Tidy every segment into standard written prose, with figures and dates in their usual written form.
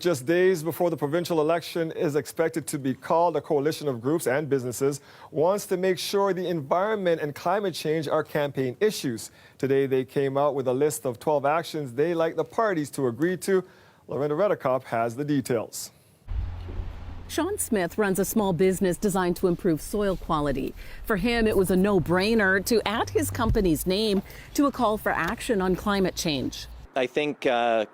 Just days before the provincial election is expected to be called, a coalition of groups and businesses wants to make sure the environment and climate change are campaign issues. Today, they came out with a list of 12 actions they'd like the parties to agree to. Lorenda Redekop has the details. Sean Smith runs a small business designed to improve soil quality. For him, it was a no-brainer to add his company's name to a call for action on climate change. I think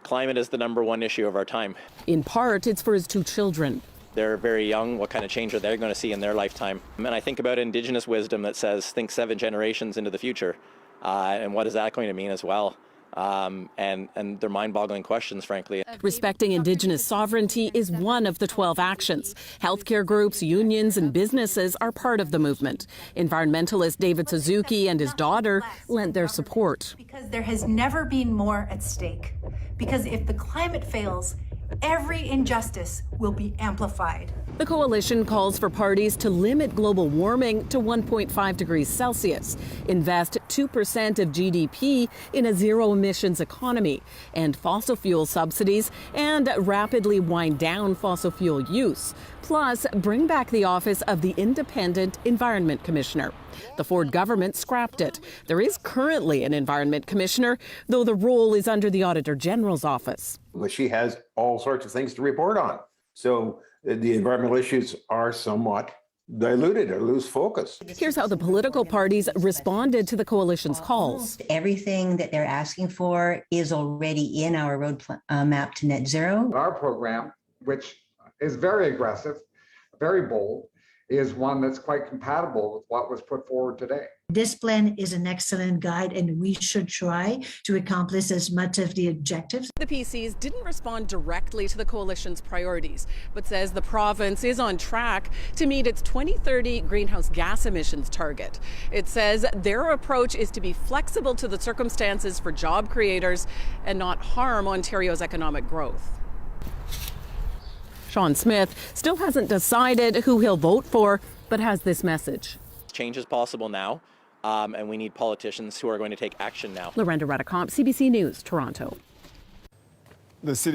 climate is the #1 issue of our time. In part, it's for his 2 children. They're very young. What kind of change are they going to see in their lifetime? And I think about Indigenous wisdom that says, think 7 generations into the future. And what is that going to mean as well? And they're mind-boggling questions, frankly. Respecting Indigenous sovereignty is one of the 12 actions. Healthcare groups, unions, and businesses are part of the movement. Environmentalist David Suzuki and his daughter lent their support. Because there has never been more at stake. Because if the climate fails, every injustice will be amplified. The coalition calls for parties to limit global warming to 1.5 degrees Celsius, invest 2% of GDP in a zero-emissions economy, end fossil fuel subsidies, and rapidly wind down fossil fuel use, plus bring back the office of the Independent Environment Commissioner. The Ford government scrapped it. There is currently an Environment Commissioner, though the role is under the Auditor General's office. Well, she has all sorts of things to report on. So the environmental issues are somewhat diluted or lose focus. Here's how the political parties responded to the coalition's calls. Everything that they're asking for is already in our roadmap to net zero. Our program, which is very aggressive, very bold, is one that's quite compatible with what was put forward today. This plan is an excellent guide, and we should try to accomplish as much of the objectives. The PCs didn't respond directly to the coalition's priorities, but says the province is on track to meet its 2030 greenhouse gas emissions target. It says their approach is to be flexible to the circumstances for job creators and not harm Ontario's economic growth. Sean Smith still hasn't decided who he'll vote for, but has this message. Change is possible now, and we need politicians who are going to take action now. Lorenda Redekop, CBC News, Toronto. The city